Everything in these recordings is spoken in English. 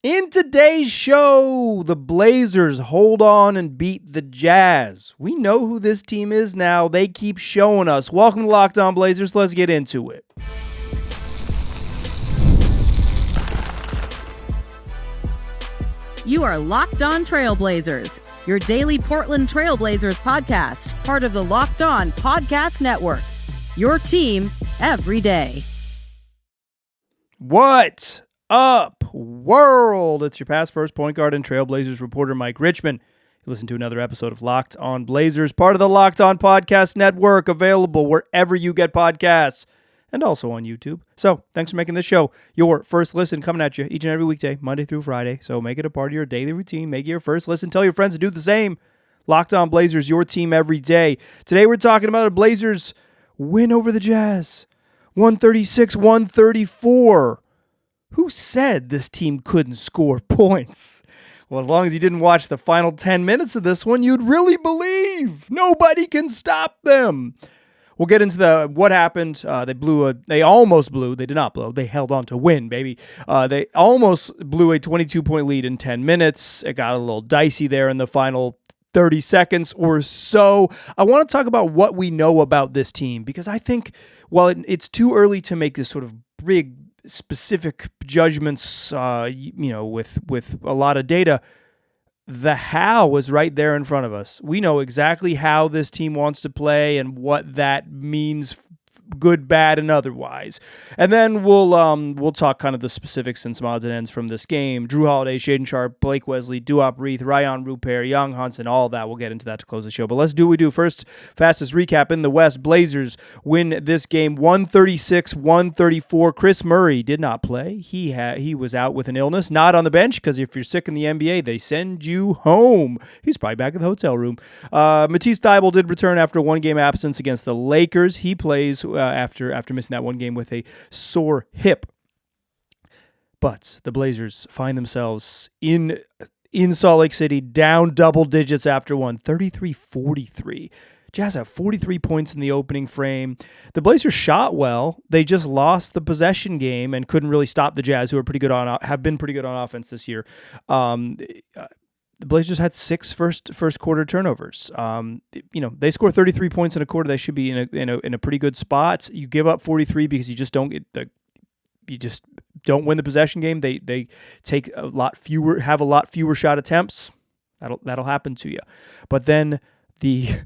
In today's show, the Blazers hold on and beat the Jazz. We know who this team is now. They keep showing us. Welcome to Locked On Blazers. Let's get into it. You are Locked On Trailblazers, your daily Portland Trailblazers podcast, part of the Locked On Podcast Network. Your team every day. What up, world? It's your past first point guard and Trailblazers reporter, Mike Richmond. You listen to another episode of Locked On Blazers, part of the Locked On Podcast Network, available wherever you get podcasts and also on YouTube. So thanks for making this show your first listen, coming at you each and every weekday, Monday through Friday. So make it a part of your daily routine. Make it your first listen. Tell your friends to do the same. Locked On Blazers, your team every day. Today we're talking about a Blazers win over the Jazz, 136-134. Who said this team couldn't score points? Well, as long as you didn't watch the final 10 minutes of this one, you'd really believe nobody can stop them. We'll get into what happened. They almost blew. They did not blow. They held on to win, baby. They almost blew a 22-point lead in 10 minutes. It got a little dicey there in the final 30 seconds or so. I want to talk about what we know about this team, because I think while it's too early to make this sort of big specific judgments, with a lot of data, the how is right there in front of us. We know exactly how this team wants to play and what that means, good, bad, and otherwise. And then we'll talk kind of the specifics and some odds and ends from this game. Drew Holiday, Shaedon Sharpe, Blake Wesley, Duop Reith, Ryan Rupert, Young Hansen, all that. We'll get into that to close the show. But let's do what we do. First, fastest recap in the West. Blazers win this game 136-134. Chris Murray did not play. He was out with an illness, not on the bench, because if you're sick in the NBA, they send you home. He's probably back in the hotel room. Matisse Thybulle did return after a one-game absence against the Lakers. He plays after missing that one game with a sore hip. But the Blazers find themselves in Salt Lake City down double digits after one, 33-43. Jazz have 43 points in the opening frame. The Blazers shot well. They just lost the possession game and couldn't really stop the Jazz, who have been pretty good on offense this year. The Blazers had 6 first quarter turnovers. They score 33 points in a quarter. They should be in a pretty good spot. You give up 43 because you just don't win the possession game. They take have a lot fewer shot attempts. That'll happen to you. But then the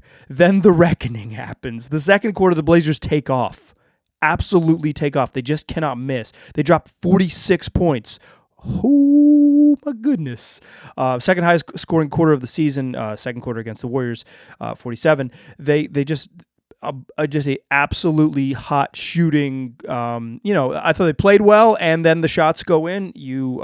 reckoning happens. The second quarter, the Blazers take off. Absolutely take off. They just cannot miss. They drop 46 points. Oh my goodness. Second highest scoring quarter of the season, second quarter against the Warriors, 47. They just a absolutely hot shooting. I thought they played well, and then the shots go in. You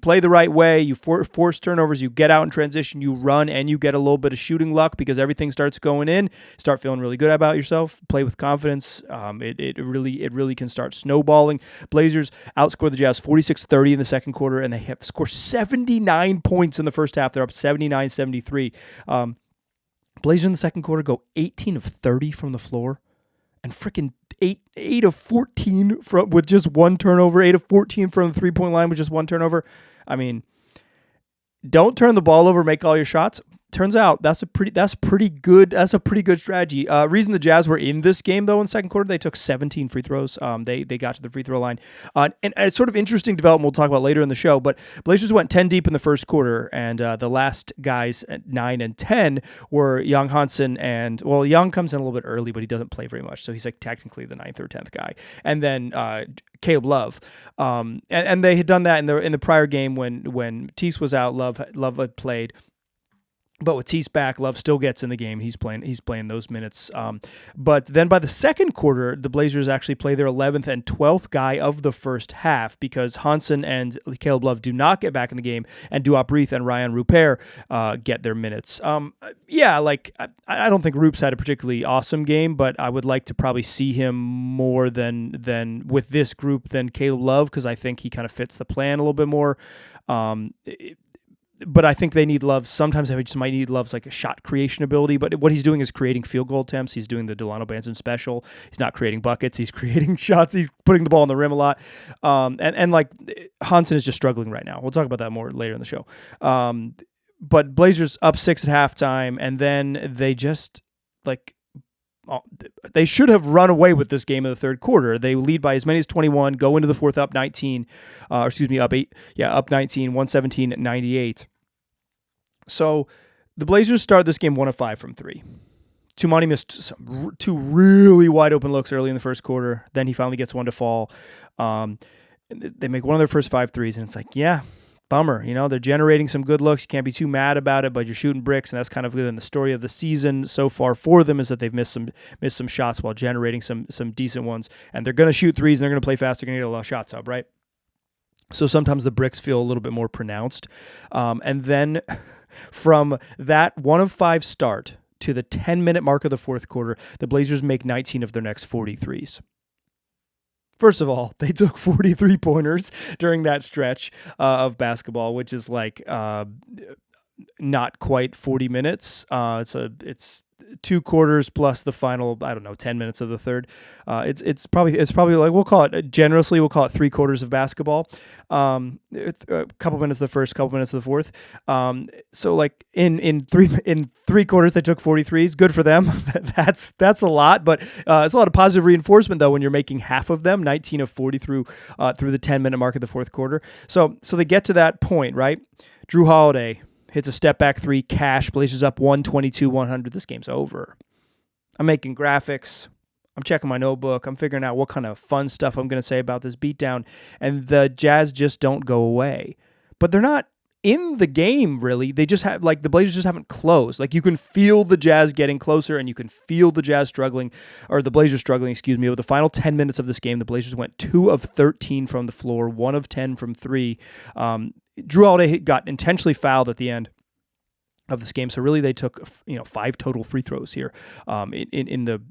play the right way. You force turnovers. You get out in transition. You run, and you get a little bit of shooting luck because everything starts going in. Start feeling really good about yourself. Play with confidence. It really can start snowballing. Blazers outscore the Jazz 46-30 in the second quarter, and they have scored 79 points in the first half. They're up 79-73. Blazers in the second quarter go 18 of 30 from the floor and freaking 8 of 14 with just one turnover, 8 of 14 from the three-point line with just one turnover. I mean, don't turn the ball over, make all your shots. Turns out that's a pretty good strategy. Reason the Jazz were in this game though in the second quarter, they took 17 free throws. They got to the free throw line. And a sort of interesting development we'll talk about later in the show, but Blazers went 10 deep in the first quarter, and the last guys at 9 and 10 were Young Hansen, and Young comes in a little bit early, but he doesn't play very much, so he's like technically the 9th or 10th guy. And then Caleb Love. And they had done that in the prior game when Matisse was out, Love had played. But with Tease back, Love still gets in the game. He's playing those minutes. But then by the second quarter, the Blazers actually play their 11th and 12th guy of the first half because Hansen and Caleb Love do not get back in the game, and Duop Reith and Ryan Rupert get their minutes. I don't think Rupes had a particularly awesome game, but I would like to probably see him more than with this group than Caleb Love, because I think he kind of fits the plan a little bit more. but I think they need Love. Sometimes they just might need Love's like a shot creation ability. But what he's doing is creating field goal attempts. He's doing the Delano Banton special. He's not creating buckets. He's creating shots. He's putting the ball on the rim a lot. And like Hansen is just struggling right now. We'll talk about that more later in the show. But Blazers up 6 at halftime, and then they just like. They should have run away with this game in the third quarter. They lead by as many as 21, go into the fourth up 19, up 8, up 19, 117-98. So the Blazers start this game 1 of 5 from 3. Tumani missed two really wide open looks early in the first quarter. Then he finally gets one to fall. They make one of their first 5 threes, and it's like, yeah, bummer. They're generating some good looks. You can't be too mad about it, but you're shooting bricks, and that's kind of good. And the story of the season so far for them is that they've missed some shots while generating some decent ones. And they're going to shoot threes, and they're going to play fast. They're going to get a lot of shots up, right? So sometimes the bricks feel a little bit more pronounced. And then from that 1 of 5 start to the 10-minute mark of the fourth quarter, the Blazers make 19 of their next 40 threes. First of all, they took 43 pointers during that stretch of basketball, which is like not quite 40 minutes. It's 2 quarters plus the final, 10 minutes of the third. It's probably like we'll call it 3 quarters of basketball. A couple minutes of the first, couple minutes of the fourth. So like in 3 quarters they took 43s. Good for them. That's a lot, but it's a lot of positive reinforcement though when you're making half of them, 19 of 40 through the 10-minute mark of the fourth quarter. So they get to that point, right? Drew Holiday hits a step-back 3, cash, Blazers up 122-100. This game's over. I'm making graphics. I'm checking my notebook. I'm figuring out what kind of fun stuff I'm going to say about this beatdown. And the Jazz just don't go away. But they're not in the game, really. They just have, the Blazers just haven't closed. Like, you can feel the Jazz getting closer, and you can feel the Jazz struggling, or the Blazers struggling, Over the final 10 minutes of this game, the Blazers went 2 of 13 from the floor, 1 of 10 from 3. Drew Holiday got intentionally fouled at the end of this game, so really they took 5 total free throws here. In the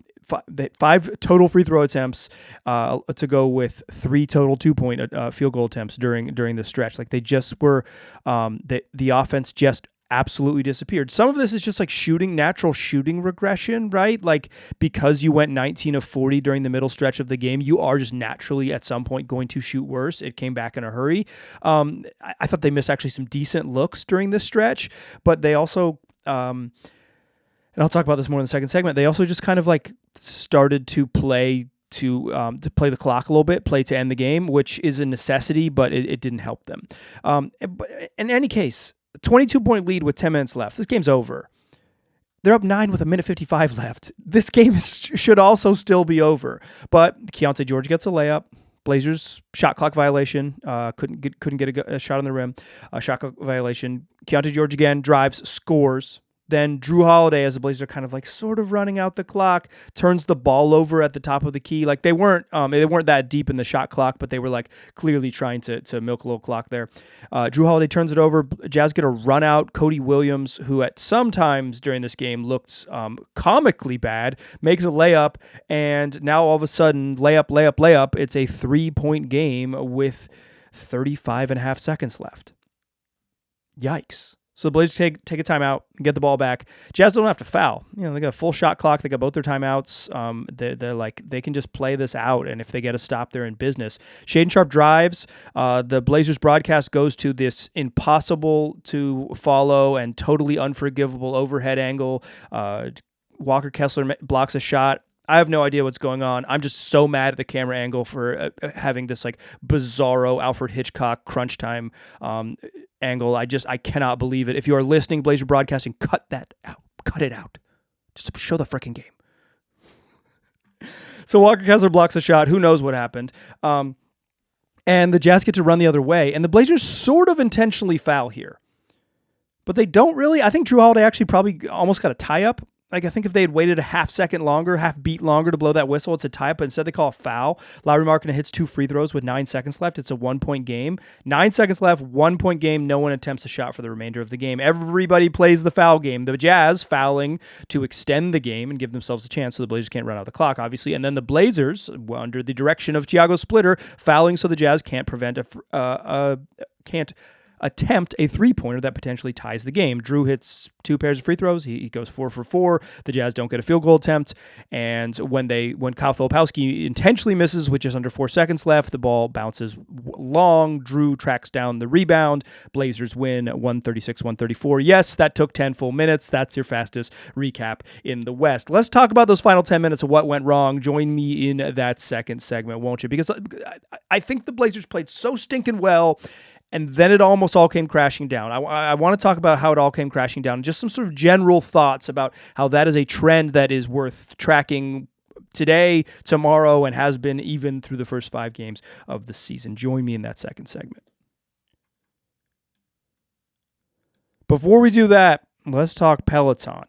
5 total free throw attempts to go with 3 total 2-point field goal attempts during the stretch. Like they just were, the offense just absolutely disappeared. Some of this is just like natural shooting regression, right? Like because you went 19 of 40 during the middle stretch of the game, you are just naturally at some point going to shoot worse. It came back in a hurry. I thought they missed actually some decent looks during this stretch, but they also, and I'll talk about this more in the second segment, they also just kind of like started to play to play the clock a little bit, play to end the game, which is a necessity, but it didn't help them. But in any case, 22-point lead with 10 minutes left. This game's over. They're up 9 with 1:55 left. This game should also still be over. But Keontae George gets a layup. Blazers shot clock violation. Couldn't get a shot on the rim. Shot clock violation. Keontae George again drives, scores. Then Drew Holiday, as the Blazers are kind of like sort of running out the clock, turns the ball over at the top of the key. Like they weren't that deep in the shot clock, but they were like clearly trying to milk a little clock there. Drew Holiday turns it over. Jazz get a run out. Cody Williams, who at some times during this game looked comically bad, makes a layup, and now all of a sudden layup. It's a 3-point game with 35 and a half seconds left. Yikes. So the Blazers take a timeout, get the ball back. Jazz don't have to foul. They got a full shot clock. They got both their timeouts. They're like, they can just play this out, and if they get a stop, they're in business. Shaedon Sharpe drives. The Blazers broadcast goes to this impossible to follow and totally unforgivable overhead angle. Walker Kessler blocks a shot. I have no idea what's going on. I'm just so mad at the camera angle for having this like bizarro Alfred Hitchcock crunch time angle. I cannot believe it. If you are listening, Blazer Broadcasting, cut that out. Cut it out. Just show the freaking game. So Walker Kessler blocks a shot. Who knows what happened? And the Jazz get to run the other way. And the Blazers sort of intentionally foul here. But they don't really. I think Drew Holiday actually probably almost got a tie-up. Like, I think if they had waited a half beat longer to blow that whistle, it's a tie-up, but instead they call a foul. Lauri Markkanen hits 2 free throws with 9 seconds left. It's a 1-point game. 9 seconds left, 1-point game. No one attempts a shot for the remainder of the game. Everybody plays the foul game. The Jazz fouling to extend the game and give themselves a chance so the Blazers can't run out the clock, obviously. And then the Blazers, under the direction of Thiago Splitter, fouling so the Jazz can't attempt a three-pointer that potentially ties the game. Drew hits 2 pairs of free throws. He goes 4 for 4. The Jazz don't get a field goal attempt. And when Kyle Filipowski intentionally misses with just under 4 seconds left, the ball bounces long. Drew tracks down the rebound. Blazers win 136-134. Yes, that took 10 full minutes. That's your fastest recap in the West. Let's talk about those final 10 minutes of what went wrong. Join me in that second segment, won't you? Because I think the Blazers played so stinking well, and then it almost all came crashing down. I want to talk about how it all came crashing down, just some sort of general thoughts about how that is a trend that is worth tracking today, tomorrow, and has been even through the first 5 games of the season. Join me in that second segment. Before we do that, let's talk Peloton.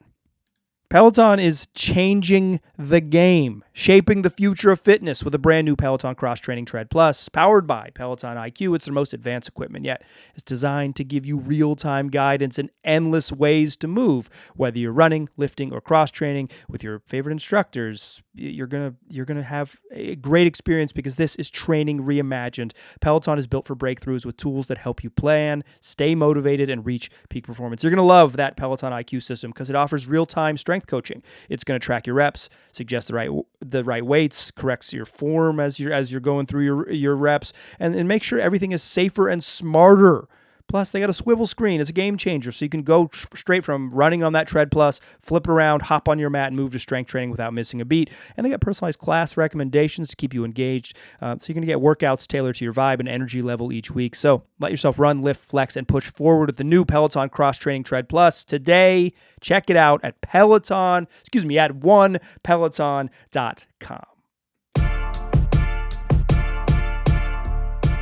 Peloton is changing the game, shaping the future of fitness with a brand new Peloton Cross Training Tread Plus, powered by Peloton IQ. It's their most advanced equipment yet. It's designed to give you real-time guidance and endless ways to move. Whether you're running, lifting, or cross-training with your favorite instructors, you're gonna have a great experience because this is training reimagined. Peloton is built for breakthroughs with tools that help you plan, stay motivated, and reach peak performance. You're gonna love that Peloton IQ system because it offers real-time strength coaching. It's going to track your reps, suggest the right weights, corrects your form as you're going through your reps, and make sure everything is safer and smarter. Plus, they got a swivel screen. It's a game changer, so you can go straight from running on that Tread Plus, flip it around, hop on your mat, and move to strength training without missing a beat. And they got personalized class recommendations to keep you engaged, so you're going to get workouts tailored to your vibe and energy level each week. So let yourself run, lift, flex, and push forward with the new Peloton Cross Training Tread Plus today. Check it out at onepeloton.com.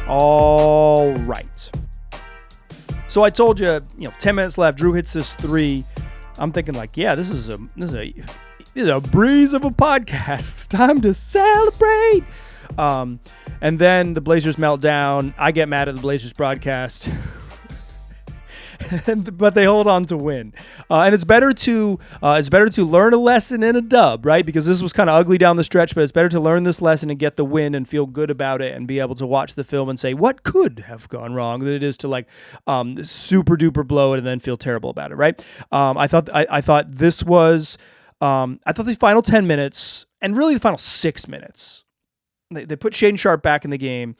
All right. So I told you, 10 minutes left. Drew hits this 3. I'm thinking this is a breeze of a podcast. It's time to celebrate. And then the Blazers melt down. I get mad at the Blazers broadcast. But they hold on to win, and it's better to learn a lesson in a dub, right? Because this was kind of ugly down the stretch, but it's better to learn this lesson and get the win and feel good about it and be able to watch the film and say what could have gone wrong than it is to super duper blow it and then feel terrible about it, right? I thought these final 10 minutes and really the final 6 minutes, they put Shaedon Sharpe back in the game.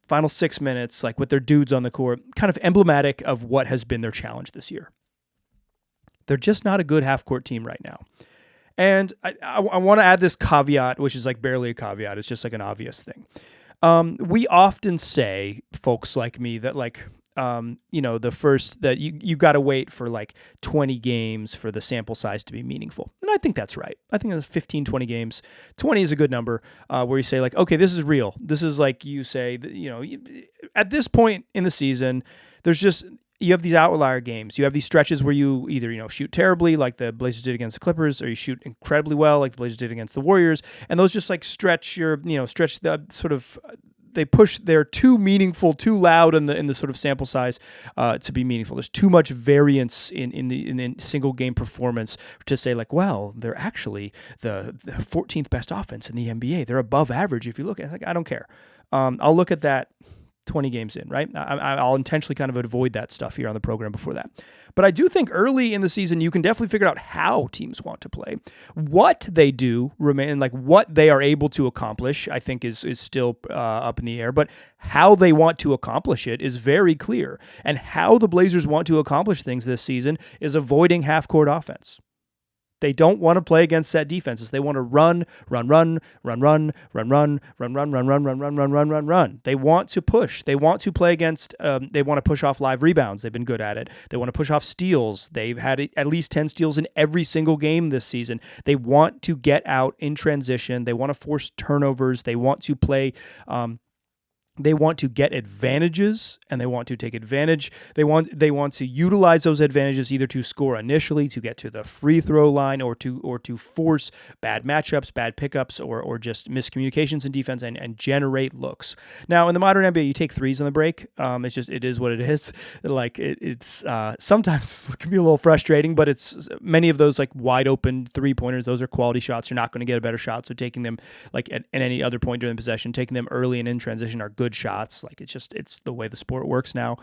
Final 6 minutes, with their dudes on the court, kind of emblematic of what has been their challenge this year. They're just not a good half-court team right now. And I want to add this caveat, which is barely a caveat. It's just an obvious thing. We often say, folks like me, that the first that you got to wait for 20 games for the sample size to be meaningful. And I think that's right. I think it's 15, 20 games. 20 is a good number where you say okay, this is real. This is you say, at this point in the season, you have these outlier games. You have these stretches where you either, shoot terribly like the Blazers did against the Clippers, or you shoot incredibly well like the Blazers did against the Warriors. And those just stretch the sort of, they push, they're too meaningful, too loud in the sort of sample size to be meaningful. There's too much variance in the single game performance to say they're actually the 14th best offense in the NBA. They're above average if you look at it. I don't care. I'll look at that 20 games in, right? I'll intentionally kind of avoid that stuff here on the program before that. But I do think early in the season, you can definitely figure out how teams want to play. What they do remain, what they are able to accomplish, I think is still up in the air. But how they want to accomplish it is very clear. And how the Blazers want to accomplish things this season is avoiding half-court offense. They don't want to play against set defenses. They want to run. They want to push. They want to play against, they want to push off live rebounds. They've been good at it. They want to push off steals. They've had at least 10 steals in every single game this season. They want to get out in transition. They want to force turnovers. They want to play, they want to get advantages, and they want to take advantage. They want to utilize those advantages either to score initially, to get to the free throw line, or to force bad matchups, bad pickups, or just miscommunications in defense and generate looks. Now, in the modern NBA, you take threes on the break. It is what it is. It's sometimes it can be a little frustrating, but it's many of those wide open 3-pointers. Those are quality shots. You're not going to get a better shot. So taking them at any other point during the possession, taking them early and in transition are good good shots. Like it's the way the sport works now.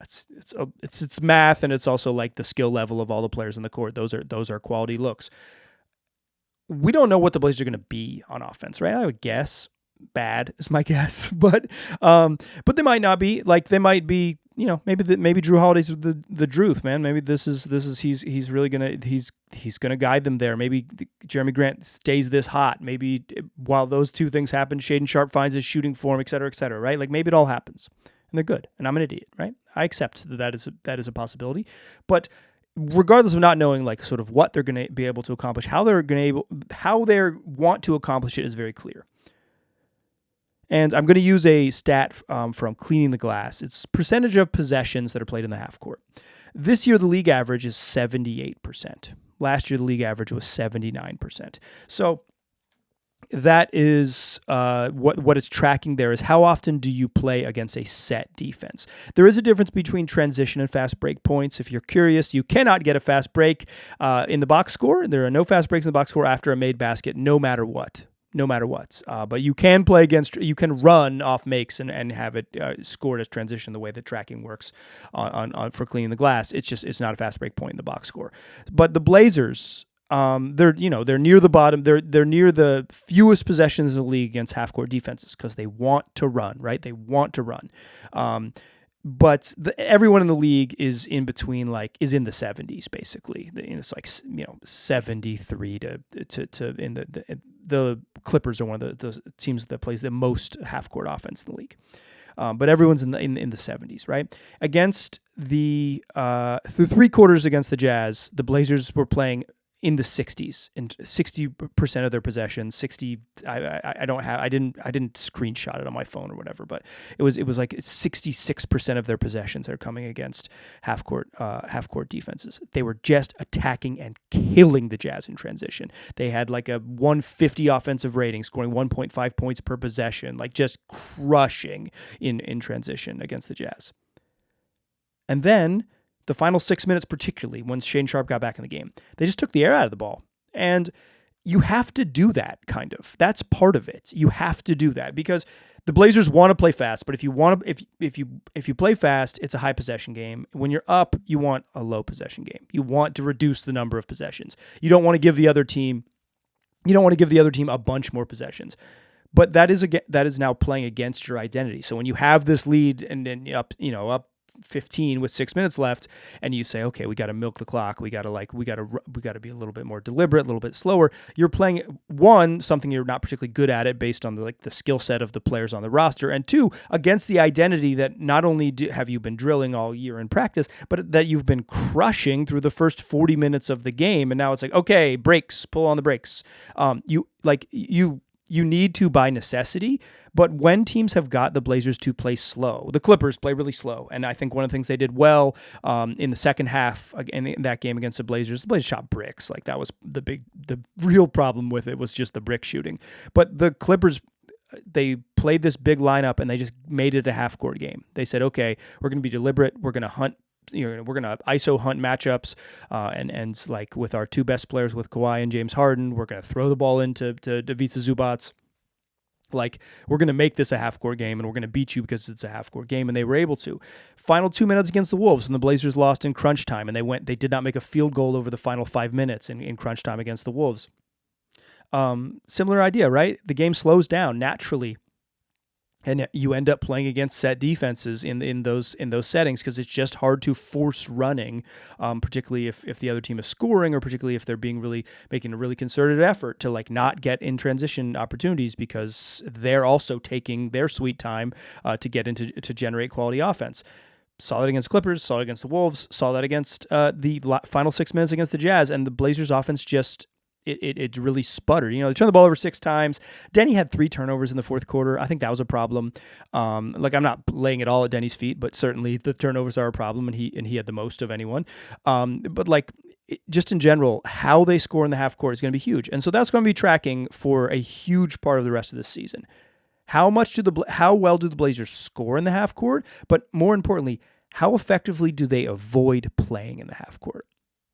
It's math, and it's also like the skill level of all the players in the court. Those are quality looks. We don't know what the Blazers are going to be on offense, right? I would guess bad is my guess, but they might not be. Like they might be, maybe Drew Holiday's the truth, man. Maybe this is he's really gonna guide them there. Maybe Jeremy Grant stays this hot. Maybe while those two things happen, Shaedon Sharpe finds his shooting form, et cetera, right? Like maybe it all happens and they're good, and I'm an idiot, right? I accept that is a possibility, but regardless of not knowing like sort of what they're going to be able to accomplish, how they want to accomplish it is very clear. And I'm going to use a stat from Cleaning the Glass. It's percentage of possessions that are played in the half court. This year, the league average is 78%. Last year, the league average was 79%. So that is what it's tracking there is how often do you play against a set defense. There is a difference between transition and fast break points. If you're curious, you cannot get a fast break in the box score. There are no fast breaks in the box score after a made basket, no matter what. But you can you can run off makes and have it scored as transition the way that tracking works on for Cleaning the Glass. It's not a fast break point in the box score. But the Blazers, they're near the bottom. They're near the fewest possessions in the league against half court defenses because they want to run, right? They want to run. But everyone in the league is in between, like, is in the 70s basically. It's like 73 to in the Clippers are one of the teams that plays the most half court offense in the league. But everyone's in the 70s, right? Against the through three quarters against the Jazz, the Blazers were playing in the 60s, and 60% of their possessions. 60. I didn't screenshot it on my phone or whatever, but it was like 66% of their possessions are coming against half court defenses. They were just attacking and killing the Jazz in transition. They had like a 150 offensive rating, scoring 1.5 points per possession, like just crushing in transition against the Jazz. And then the final 6 minutes, particularly when Shaedon Sharpe got back in the game, they just took the air out of the ball. And you have to do that, kind of. That's part of it. You have to do that because the Blazers want to play fast, but if you play fast, it's a high possession game. When you're up, you want a low possession game. You want to reduce the number of possessions. You don't want to give the other team a bunch more possessions. But that is now playing against your identity. So when you have this lead and then up 15 with 6 minutes left, and you say, okay, we got to milk the clock. We got to be a little bit more deliberate, a little bit slower. You're playing something you're not particularly good at it based on the skill set of the players on the roster, and two, against the identity that not only have you been drilling all year in practice, but that you've been crushing through the first 40 minutes of the game. And now it's like, okay, brakes, pull on the brakes. You need to by necessity, but when teams have got the Blazers to play slow, the Clippers play really slow, and I think one of the things they did well in the second half in that game against the Blazers shot bricks. Like that was the real problem with it was just the brick shooting. But the Clippers, they played this big lineup and they just made it a half-court game. They said, okay, we're going to be deliberate, we're going to hunt. We're going to ISO hunt matchups, and like with our two best players, with Kawhi and James Harden, we're going to throw the ball into Ivica Zubac. Like, we're going to make this a half-court game, and we're going to beat you because it's a half-court game, and they were able to. Final 2 minutes against the Wolves, and the Blazers lost in crunch time, and they did not make a field goal over the final 5 minutes in crunch time against the Wolves. Similar idea, right? The game slows down naturally. And you end up playing against set defenses in those settings because it's just hard to force running, particularly if the other team is scoring, or particularly if they're making a really concerted effort to like not get in transition opportunities because they're also taking their sweet time to generate quality offense. Saw that against Clippers, saw it against the Wolves, saw that against the final 6 minutes against the Jazz, and the Blazers offense just. It really sputtered. They turned the ball over 6 times. Denny had 3 turnovers in the fourth quarter. I think that was a problem. I'm not laying it all at Denny's feet, but certainly the turnovers are a problem, and he had the most of anyone. But just in general, how they score in the half court is going to be huge, and so that's going to be tracking for a huge part of the rest of this season. How well do the Blazers score in the half court? But more importantly, how effectively do they avoid playing in the half court?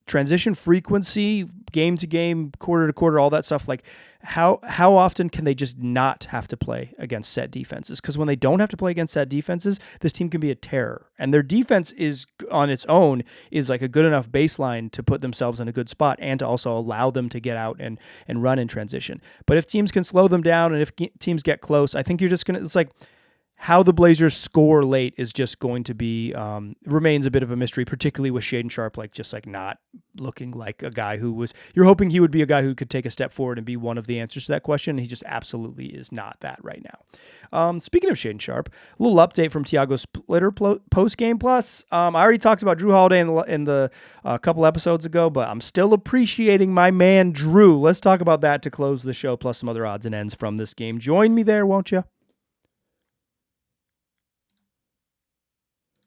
transition frequency, game to game, quarter to quarter, all that stuff. Like how often can they just not have to play against set defenses? Because when they don't have to play against set defenses, this team can be a terror. And their defense is on its own is like a good enough baseline to put themselves in a good spot and to also allow them to get out and run in transition. But if teams can slow them down and if teams get close, I think you're just going to, it's like, how the Blazers score late is just going to be, remains a bit of a mystery, particularly with Shaedon Sharpe, not looking like a guy who was, you're hoping he would be a guy who could take a step forward and be one of the answers to that question. He just absolutely is not that right now. Speaking of Shaedon Sharpe, a little update from Tiago Splitter post game plus. I already talked about Drew Holiday in the couple episodes ago, but I'm still appreciating my man Drew. Let's talk about that to close the show, plus some other odds and ends from this game. Join me there, won't you?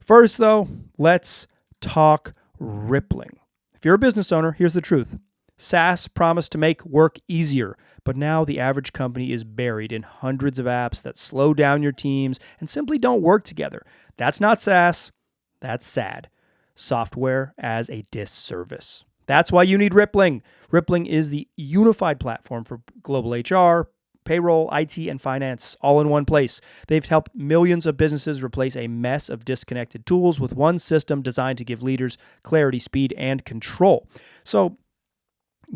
First, though, let's talk rippling. If you're a business owner, here's the truth. SaaS promised to make work easier, but now the average company is buried in hundreds of apps that slow down your teams and simply don't work together. That's not SaaS. That's sad. Software as a disservice. That's why you need Rippling. Rippling is the unified platform for global HR, payroll, IT, and finance all in one place. They've helped millions of businesses replace a mess of disconnected tools with one system designed to give leaders clarity, speed, and control. So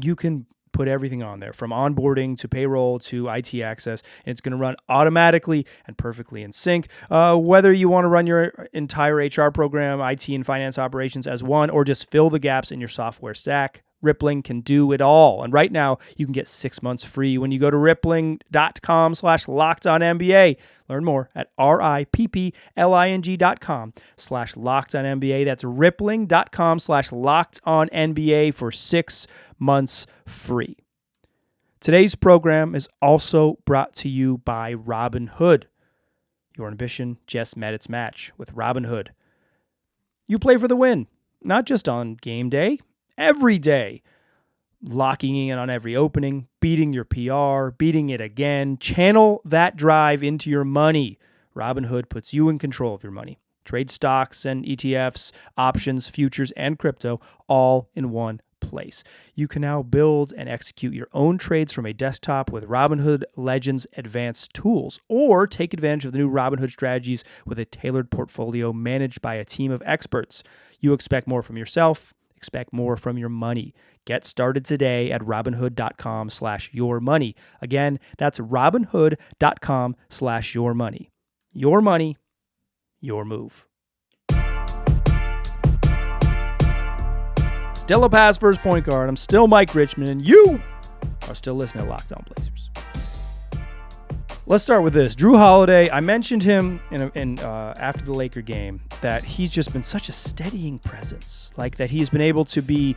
you can put everything on there, from onboarding to payroll to IT access, and it's going to run automatically and perfectly in sync. Whether you want to run your entire HR program, IT, and finance operations as one, or just fill the gaps in your software stack, Rippling can do it all. And right now, you can get 6 months free when you go to rippling.com/lockedonnba. Learn more at rippling.com/lockedonnba. That's rippling.com/lockedonnba for 6 months free. Today's program is also brought to you by Robinhood. Your ambition just met its match with Robinhood. You play for the win, not just on game day, every day. Locking in on every opening, beating your PR, beating it again. Channel that drive into your money. Robinhood puts you in control of your money. Trade stocks and ETFs, options, futures, and crypto all in one place. You can now build and execute your own trades from a desktop with Robinhood Legends advanced tools, or take advantage of the new Robinhood Strategies with a tailored portfolio managed by a team of experts. You expect more from yourself. Expect more from your money. Get started today at robinhood.com/yourmoney. Again, that's robinhood.com/yourmoney. Your money, your move. Still a pass first point guard. I'm still Mike Richmond, and you are still listening to Locked On Blazers. Let's start with this. Drew Holiday, I mentioned him in after the Laker game, that he's just been such a steadying presence, like that he's been able to be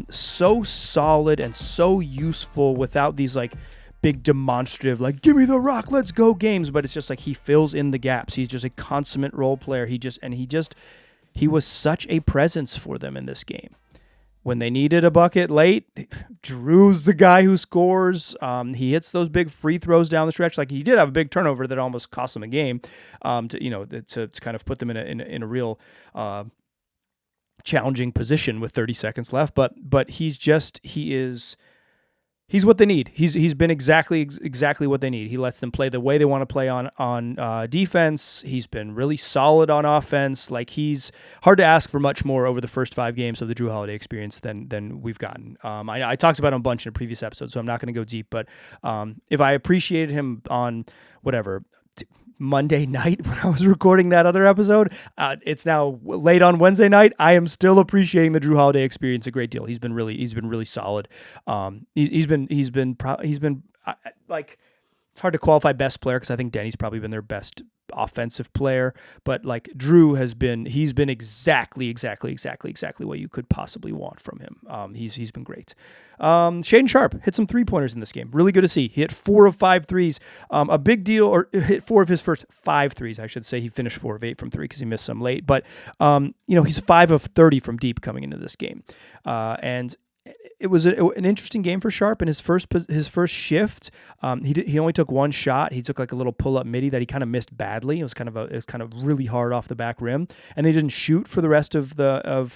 so solid and so useful without these like big demonstrative, like, give me the rock, let's go games. But it's just like he fills in the gaps. He's just a consummate role player. He was such a presence for them in this game. When they needed a bucket late, Drew's the guy who scores. He hits those big free throws down the stretch. Like, he did have a big turnover that almost cost him a game, to kind of put them in a real challenging position with 30 seconds left. But he's what they need. He's been exactly what they need. He lets them play the way they want to play on defense. He's been really solid on offense. Like, he's hard to ask for much more over the first 5 games of the Drew Holiday experience than we've gotten. I talked about him a bunch in a previous episode, so I'm not going to go deep. But if I appreciated him on Monday night when I was recording that other episode, it's now late on Wednesday night. I am still appreciating the Drew Holiday experience a great deal. He's been really solid. He's been like, it's hard to qualify best player because I think Denny's probably been their best offensive player, but like Drew he's been exactly what you could possibly want from him. He's been great. Shaedon Sharpe hit some 3-pointers in this game. Really good to see. He hit 4 of 5 threes. A big deal, or hit 4 of his first 5 threes, I should say. He finished 4 of 8 from 3 because he missed some late, but he's 5 of 30 from deep coming into this game. And it was an interesting game for Sharp in his first shift. He only took one shot. He took like a little pull up midi that he kind of missed badly. It was kind of really hard off the back rim, and they didn't shoot for the rest of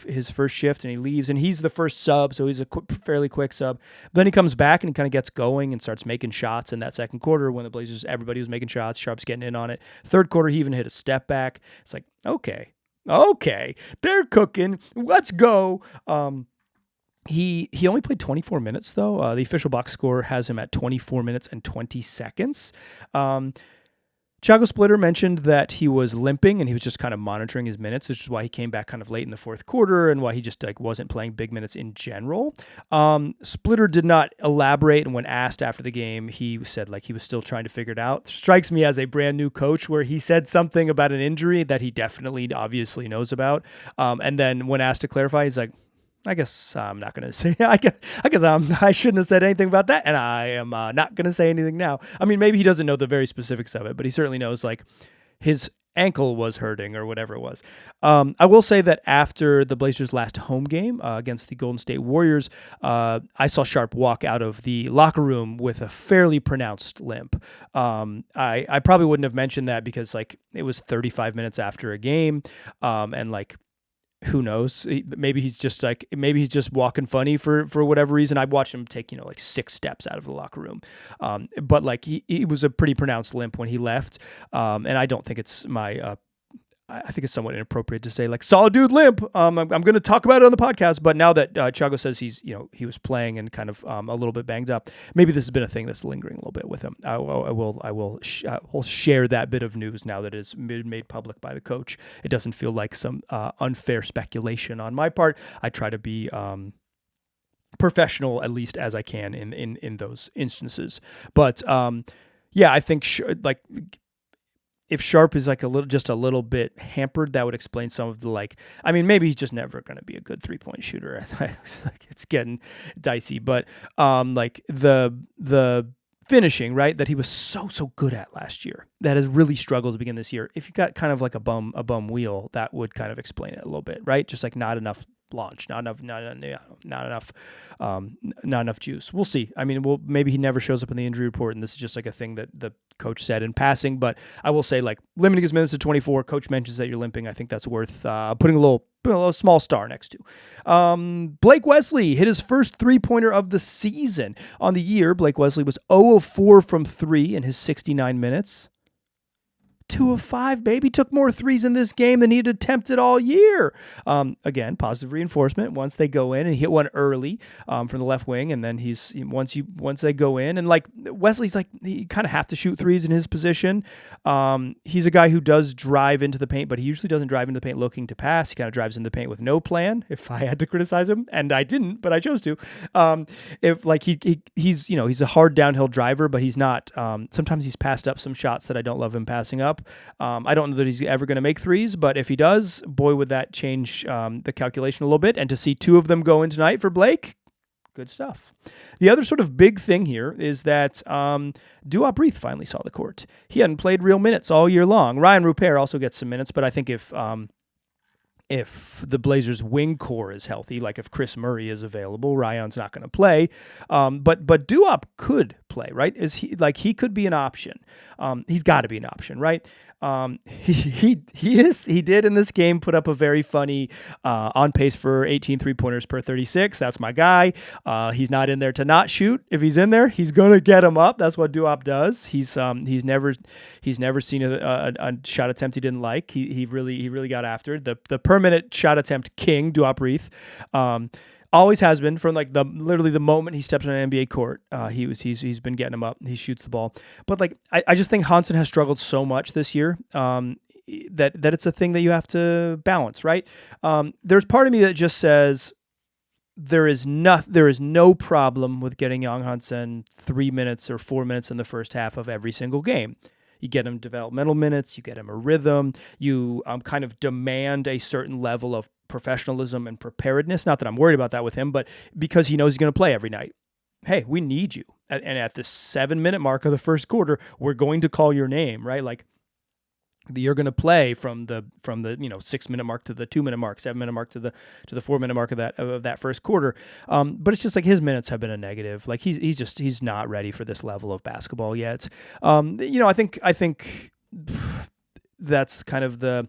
his first shift. And he leaves, and he's the first sub, so he's a fairly quick sub. Then he comes back and kind of gets going and starts making shots in that second quarter when the Blazers, everybody was making shots. Sharp's getting in on it. Third quarter, he even hit a step back. It's like okay, they're cooking. Let's go. He only played 24 minutes, though. The official box score has him at 24 minutes and 20 seconds. Thiago Splitter mentioned that he was limping and he was just kind of monitoring his minutes, which is why he came back kind of late in the fourth quarter and why he just like wasn't playing big minutes in general. Splitter did not elaborate, and when asked after the game, he said like he was still trying to figure it out. Strikes me as a brand new coach where he said something about an injury that he definitely obviously knows about. And then when asked to clarify, he's like, I guess I'm not going to say, I shouldn't have said anything about that. And I am not going to say anything now. I mean, maybe he doesn't know the very specifics of it, but he certainly knows like his ankle was hurting or whatever it was. I will say that after the Blazers' last home game against the Golden State Warriors, I saw Sharp walk out of the locker room with a fairly pronounced limp. I probably wouldn't have mentioned that because like it was 35 minutes after a game. And like, who knows? Maybe he's just walking funny for whatever reason. I watched him take, like 6 steps out of the locker room. But like he was a pretty pronounced limp when he left. And I don't think it's I think it's somewhat inappropriate to say like saw a dude limp. I'm going to talk about it on the podcast, but now that Thiago says he was playing and kind of a little bit banged up, maybe this has been a thing that's lingering a little bit with him. I will share that bit of news now that it's been made public by the coach. It doesn't feel like some unfair speculation on my part. I try to be professional at least as I can in those instances. But yeah, I think if Sharp is like a little bit hampered, that would explain some of the maybe he's just never going to be a good 3-point shooter. It's getting dicey, but like the finishing, right, that he was so good at last year, that has really struggled to begin this year. If you got kind of like a bum wheel, that would kind of explain it a little bit, right? Just like not enough launch, not enough juice. We'll see. I mean, maybe he never shows up in the injury report, and this is just like a thing that the coach said in passing. But I will say, like, limiting his minutes to 24. Coach mentions that you're limping. I think that's worth putting a small star next to. Blake Wesley hit his first 3-pointer of the season. On the year, Blake Wesley was 0 of 4 from 3 in his 69 minutes. 2 of 5, baby. Took more threes in this game than he'd attempted all year. Again, positive reinforcement once they go in, and he hit one early from the left wing, and then once they go in, and like Wesley's like, you kind of have to shoot threes in his position. He's a guy who does drive into the paint, but he usually doesn't drive into the paint looking to pass. He kind of drives into the paint with no plan. If I had to criticize him, and I didn't, but I chose to. If like he's a hard downhill driver, but he's not. Sometimes he's passed up some shots that I don't love him passing up. I don't know that he's ever going to make threes, but if he does, boy, would that change the calculation a little bit. And to see 2 of them go in tonight for Blake, good stuff. The other sort of big thing here is that Duop Reith finally saw the court. He hadn't played real minutes all year long. Ryan Rupert also gets some minutes, but I think if the Blazers' wing core is healthy, like if Chris Murray is available, Ryan's not going to play. But Duop could play, right? He could be an option. He's got to be an option, right? He did in this game put up a very funny on pace for 18 3-pointers per 36. That's my guy. He's not in there to not shoot. If he's in there, he's gonna get him up. That's what Duop does. He's never seen a shot attempt he didn't like. He really got after it. The permanent shot attempt king, Duop Reith. Always has been from like literally the moment he stepped on an NBA court. He's been getting him up. He shoots the ball. But like I just think Hansen has struggled so much this year that it's a thing that you have to balance, right? There's part of me that just says there is no problem with getting Young Hansen 3 minutes or 4 minutes in the first half of every single game. You get him developmental minutes, you get him a rhythm, you kind of demand a certain level of professionalism and preparedness. Not that I'm worried about that with him, but because he knows he's going to play every night. Hey, we need you. And at the 7-minute mark of the first quarter, we're going to call your name, right? Like, You're going to play from the 6 minute mark to the 2 minute mark, 7 minute mark to the 4 minute mark of that first quarter. But it's just like his minutes have been a negative. Like he's not ready for this level of basketball yet. I think that's kind of the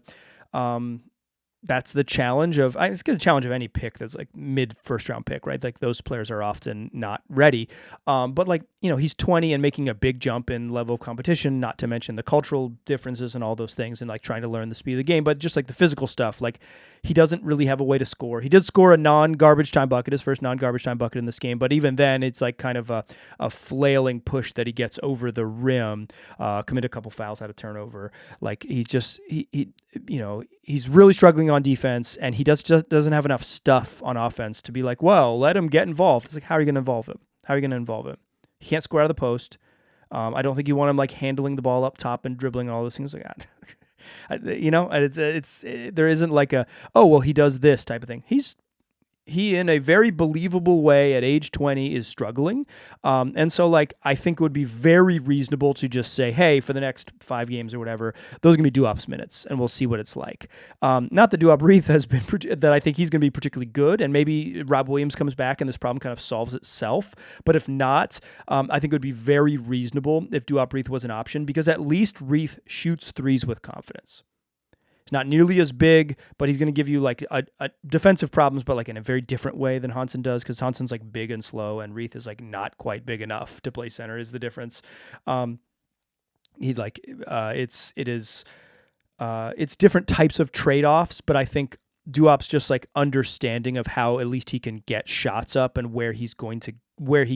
that's the challenge of it's the challenge of any pick that's like mid first round pick, right? Like those players are often not ready. But like, he's 20 and making a big jump in level of competition, not to mention the cultural differences and all those things and like trying to learn the speed of the game, but just like the physical stuff, like he doesn't really have a way to score. He did score a non-garbage time bucket, his first non-garbage time bucket in this game, but even then it's like kind of a flailing push that he gets over the rim, commit a couple fouls out of turnover. Like he's just, he's really struggling on defense, and he just doesn't have enough stuff on offense to be like, well, let him get involved. It's like, how are you going to involve him? How are you going to involve him? He can't score out of the post. I don't think you want him like handling the ball up top and dribbling and all those things like that. There isn't like he does this type of thing. He in a very believable way at age 20 is struggling. And so like, I think it would be very reasonable to just say, hey, for the next 5 games or whatever, those are going to be Dewap's minutes and we'll see what it's like. Not that Dewap Reith has been, that I think he's going to be particularly good, and maybe Rob Williams comes back and this problem kind of solves itself. But if not, I think it would be very reasonable if Dewap Reith was an option, because at least Reith shoots threes with confidence. It's not nearly as big, but he's going to give you like a defensive problems, but like in a very different way than Hansen does, because Hansen's like big and slow, and Reith is like not quite big enough to play center is the difference. It's different types of trade-offs, but I think Dewap's just like understanding of how at least he can get shots up and where he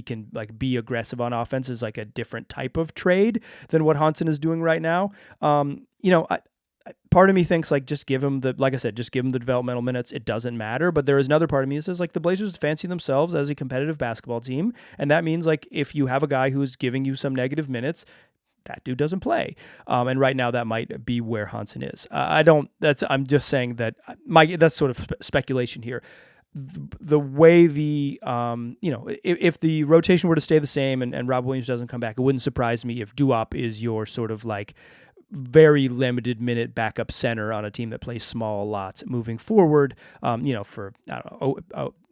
can like be aggressive on offense is like a different type of trade than what Hansen is doing right now. Part of me thinks like just give him the developmental minutes. It doesn't matter. But there is another part of me that says like the Blazers fancy themselves as a competitive basketball team, and that means like if you have a guy who's giving you some negative minutes, that dude doesn't play. And right now that might be where Hansen is. I'm just saying that that's sort of speculation here. The way if the rotation were to stay the same and Rob Williams doesn't come back, it wouldn't surprise me if Dewap is your sort of like very limited minute backup center on a team that plays small lots moving forward, for, I don't know,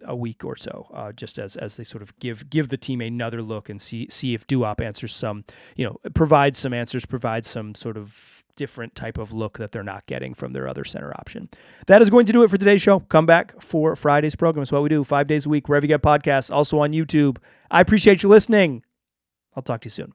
a week or so, just as they sort of give the team another look and see if Dewap answers provides some answers, provides some sort of different type of look that they're not getting from their other center option. That is going to do it for today's show. Come back for Friday's program. It's what we do 5 days a week, wherever you get podcasts, also on YouTube. I appreciate you listening. I'll talk to you soon.